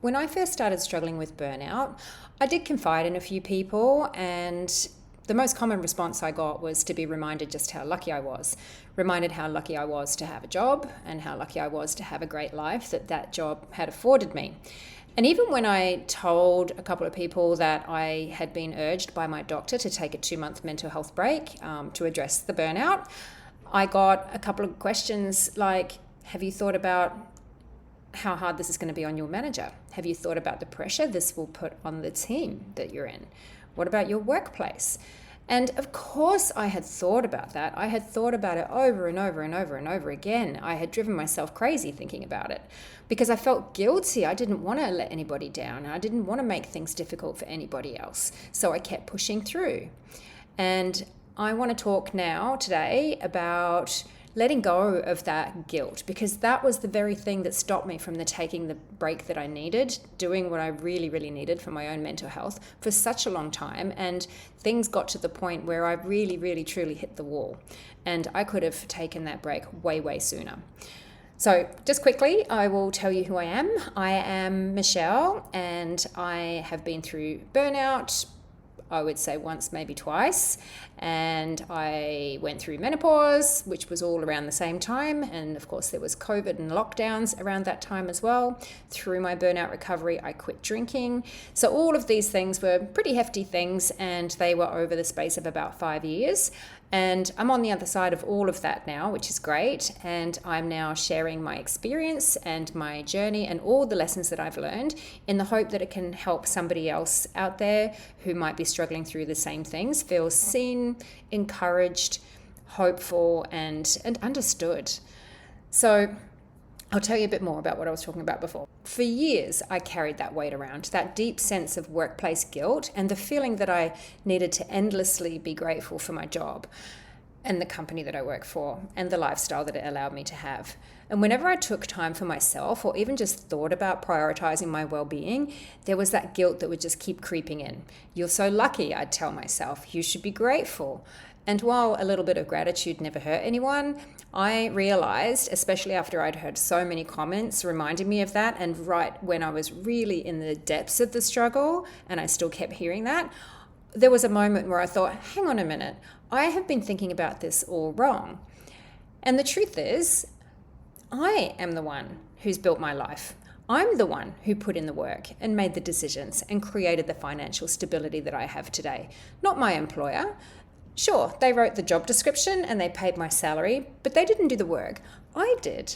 When I first started struggling with burnout, I did confide in a few people, and the most common response I got was to be reminded just how lucky I was. Reminded how lucky I was to have a job and how lucky I was to have a great life that job had afforded me. And even when I told a couple of people that I had been urged by my doctor to take a 2-month mental health break to address the burnout, I got a couple of questions like, have you thought about how hard this is going to be on your manager? Have you thought about the pressure this will put on the team that you're in? What about your workplace? And of course I had thought about that. I had thought about it over and over and over and over again. I had driven myself crazy thinking about it because I felt guilty. I didn't want to let anybody down. I didn't want to make things difficult for anybody else. So I kept pushing through. And I want to talk now today about letting go of that guilt, because that was the very thing that stopped me from taking the break that I needed, doing what I really, really needed for my own mental health for such a long time. And things got to the point where I really, really, truly hit the wall. And I could have taken that break way, way sooner. So just quickly, I will tell you who I am. I am Michelle, and I have been through burnout, I would say once, maybe twice. And I went through menopause, which was all around the same time. And of course, there was COVID and lockdowns around that time as well. Through my burnout recovery, I quit drinking. So all of these things were pretty hefty things, and they were over the space of about 5 years. And I'm on the other side of all of that now, which is great. And I'm now sharing my experience and my journey and all the lessons that I've learned in the hope that it can help somebody else out there who might be struggling through the same things feel seen, encouraged, hopeful, and understood. So I'll tell you a bit more about what I was talking about before. For years, I carried that weight around, that deep sense of workplace guilt and the feeling that I needed to endlessly be grateful for my job and the company that I work for and the lifestyle that it allowed me to have. And whenever I took time for myself or even just thought about prioritizing my well-being, there was that guilt that would just keep creeping in. You're so lucky, I'd tell myself. You should be grateful. And while a little bit of gratitude never hurt anyone, I realized, especially after I'd heard so many comments reminding me of that, and right when I was really in the depths of the struggle, and I still kept hearing that, there was a moment where I thought, hang on a minute, I have been thinking about this all wrong. And the truth is, I am the one who's built my life. I'm the one who put in the work and made the decisions and created the financial stability that I have today, not my employer. Sure, they wrote the job description and they paid my salary, but they didn't do the work. I did.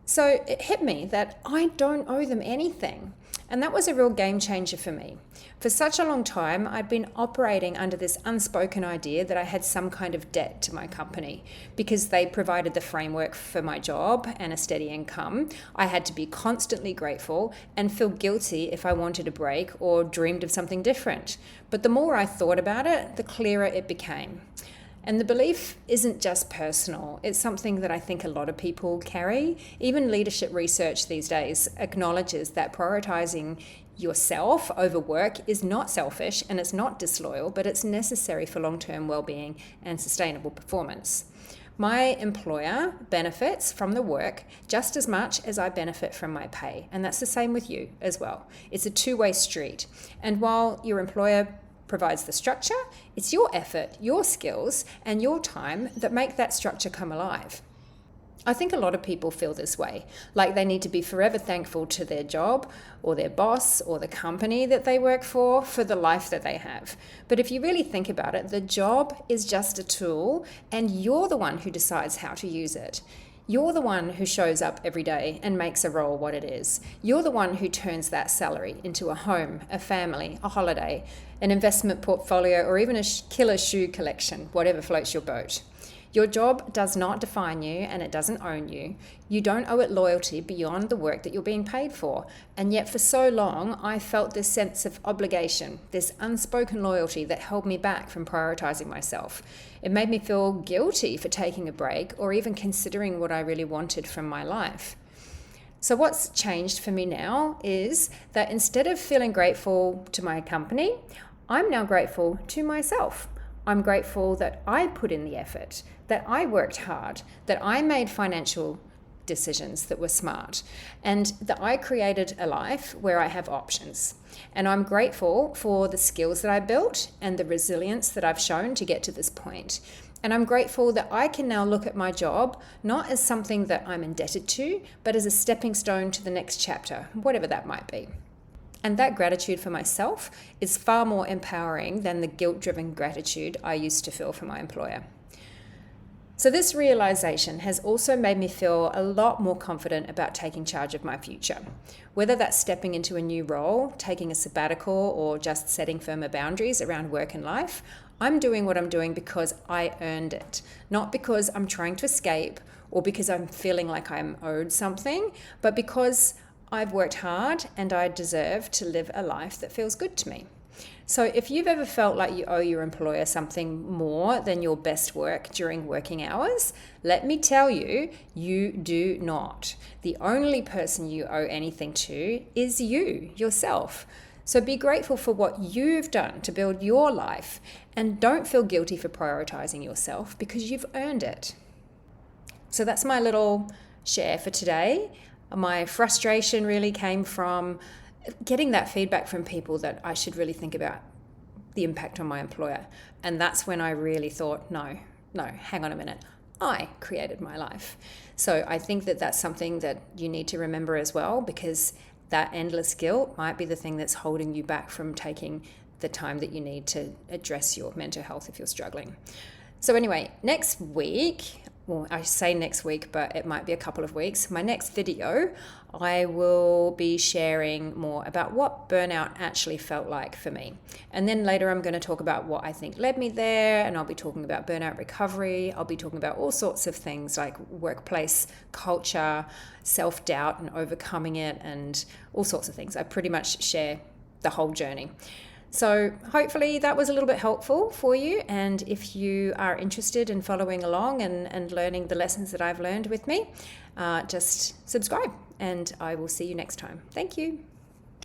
So it hit me that I don't owe them anything. And that was a real game changer for me. For such a long time, I'd been operating under this unspoken idea that I had some kind of debt to my company because they provided the framework for my job and a steady income. I had to be constantly grateful and feel guilty if I wanted a break or dreamed of something different. But the more I thought about it, the clearer it became. And the belief isn't just personal. It's something that I think a lot of people carry. Even leadership research these days acknowledges that prioritizing yourself over work is not selfish and it's not disloyal, but it's necessary for long-term well-being and sustainable performance. My employer benefits from the work just as much as I benefit from my pay. And that's the same with you as well. It's a two-way street. And while your employer provides the structure, it's your effort, your skills, and your time that make that structure come alive. I think a lot of people feel this way, like they need to be forever thankful to their job or their boss or the company that they work for the life that they have. But if you really think about it, the job is just a tool and you're the one who decides how to use it. You're the one who shows up every day and makes a role what it is. You're the one who turns that salary into a home, a family, a holiday, an investment portfolio, or even a killer shoe collection, whatever floats your boat. Your job does not define you and it doesn't own you. You don't owe it loyalty beyond the work that you're being paid for. And yet for so long, I felt this sense of obligation, this unspoken loyalty that held me back from prioritizing myself. It made me feel guilty for taking a break or even considering what I really wanted from my life. So what's changed for me now is that instead of feeling grateful to my company, I'm now grateful to myself. I'm grateful that I put in the effort, that I worked hard, that I made financial decisions that were smart, and that I created a life where I have options. And I'm grateful for the skills that I built and the resilience that I've shown to get to this point. And I'm grateful that I can now look at my job not as something that I'm indebted to, but as a stepping stone to the next chapter, whatever that might be. And that gratitude for myself is far more empowering than the guilt-driven gratitude I used to feel for my employer. So this realization has also made me feel a lot more confident about taking charge of my future. Whether that's stepping into a new role, taking a sabbatical, or just setting firmer boundaries around work and life, I'm doing what I'm doing because I earned it, not because I'm trying to escape or because I'm feeling like I'm owed something, but because I've worked hard and I deserve to live a life that feels good to me. So if you've ever felt like you owe your employer something more than your best work during working hours, let me tell you, you do not. The only person you owe anything to is you, yourself. So be grateful for what you've done to build your life, and don't feel guilty for prioritizing yourself because you've earned it. So that's my little share for today. My frustration really came from getting that feedback from people that I should really think about the impact on my employer. And that's when I really thought, no, hang on a minute. I created my life. So I think that that's something that you need to remember as well, because that endless guilt might be the thing that's holding you back from taking the time that you need to address your mental health if you're struggling. So anyway, next week, well, I say next week, but it might be a couple of weeks. My next video, I will be sharing more about what burnout actually felt like for me. And then later I'm going to talk about what I think led me there, and I'll be talking about burnout recovery. I'll be talking about all sorts of things like workplace culture, self-doubt and overcoming it, and all sorts of things. I pretty much share the whole journey. So hopefully that was a little bit helpful for you. And if you are interested in following along and learning the lessons that I've learned with me, just subscribe, and I will see you next time. Thank you.